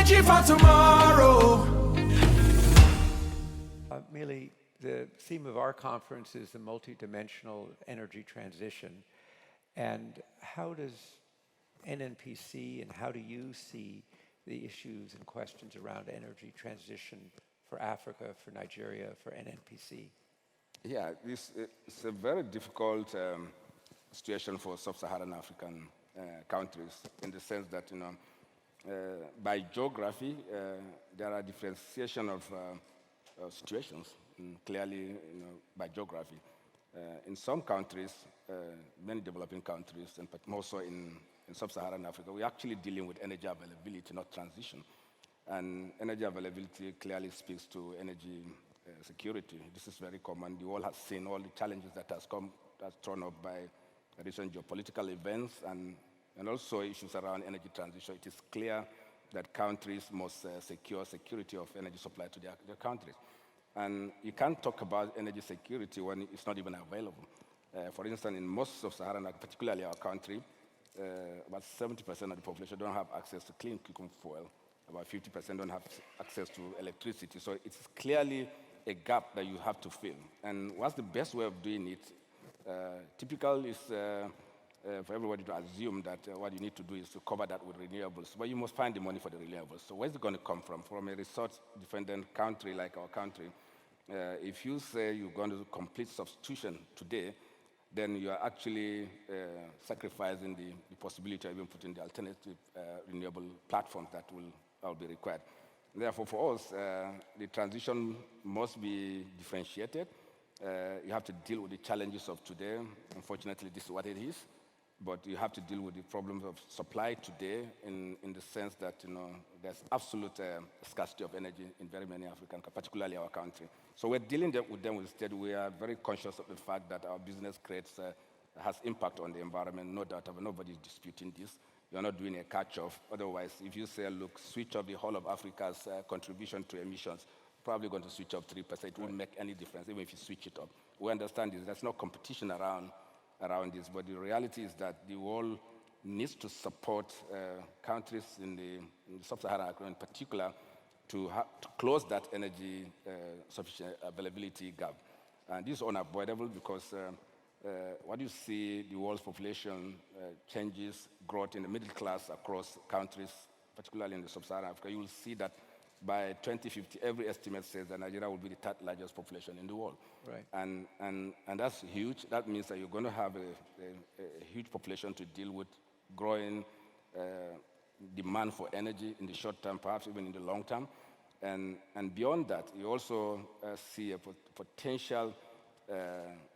Energy for tomorrow. Mele, the theme of our conference is the multidimensional energy transition. And how does NNPC and how do you see the issues and questions around energy transition for Africa, for Nigeria, for NNPC? Yeah, it's a very difficult situation for sub-Saharan African countries in the sense that, by geography, there are differentiation of situations, clearly, by geography. In some countries, many developing countries, and but more so in sub-Saharan Africa, we're actually dealing with energy availability, not transition. And energy availability clearly speaks to energy security. This is very common. You all have seen all the challenges that's thrown up by recent geopolitical events and also issues around energy transition. It is clear that countries must secure security of energy supply to their countries. And you can't talk about energy security when it's not even available. For instance, in most of Saharan, particularly our country, about 70% of the population don't have access to clean cooking fuel. About 50% don't have access to electricity. So it's clearly a gap that you have to fill. And what's the best way of doing it? Typical is for everybody to assume that what you need to do is to cover that with renewables. But you must find the money for the renewables. So where's it going to come from? From a resource-dependent country like our country, if you say you're going to do complete substitution today, then you are actually sacrificing the possibility of even putting the alternative renewable platforms that will be required. Therefore, for us, the transition must be differentiated. You have to deal with the challenges of today. Unfortunately, this is what it is. But you have to deal with the problems of supply today in the sense that there's absolute scarcity of energy in very many African, particularly our country. So we're dealing with them instead. We are very conscious of the fact that our business has impact on the environment, no doubt about it. Nobody's disputing this. You're not doing a catch-off. Otherwise, if you say, look, switch off the whole of Africa's contribution to emissions, probably going to switch off 3%. It won't make any difference, even if you switch it up. We understand this. There's no competition around this, but the reality is that the world needs to support countries in the sub-Saharan Africa in particular to close that energy sufficient availability gap. And this is unavoidable because what you see, the world's population changes, growth in the middle class across countries, particularly in the sub-Saharan Africa, you will see that by 2050, every estimate says that Nigeria will be the third largest population in the world. Right. And that's huge. That means that you're going to have a huge population to deal with, growing demand for energy in the short term, perhaps even in the long term. And beyond that, you also see a potential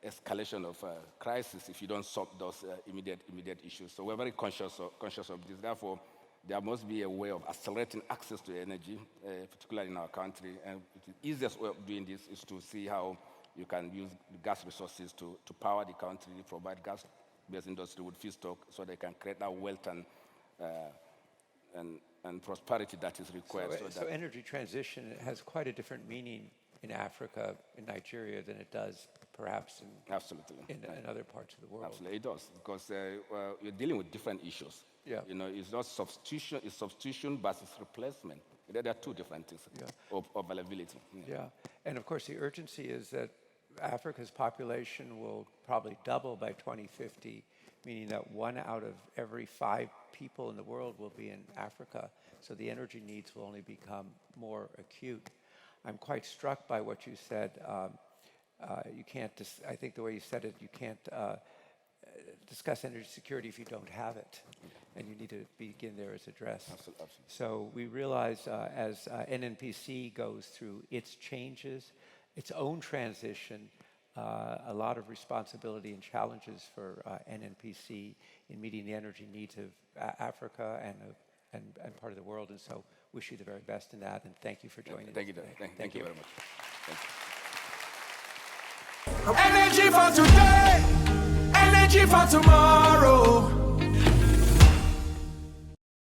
escalation of crisis if you don't solve those immediate issues. So we're very conscious of this. Therefore, there must be a way of accelerating access to energy, particularly in our country. And the easiest way of doing this is to see how you can use the gas resources to power the country, provide gas-based industry with feedstock so they can create that wealth and prosperity that is required. So energy transition has quite a different meaning in Africa, in Nigeria, than it does perhaps in other parts of the world. Absolutely, it does, because you're dealing with different issues. Yeah. It's not substitution, it's substitution versus replacement. There are two different things of availability. Yeah, and of course the urgency is that Africa's population will probably double by 2050, meaning that 1 out of every 5 people in the world will be in Africa. So the energy needs will only become more acute. I'm quite struck by what you said. You can't, I think the way you said it, you can't discuss energy security if you don't have it. And you need to begin there as addressed. Absolutely. So we realize as NNPC goes through its changes, its own transition, a lot of responsibility and challenges for NNPC in meeting the energy needs of Africa and part of the world. And so wish you the very best in that, and thank you for joining us. Thank you, thank you very much. Energy for today, energy for tomorrow.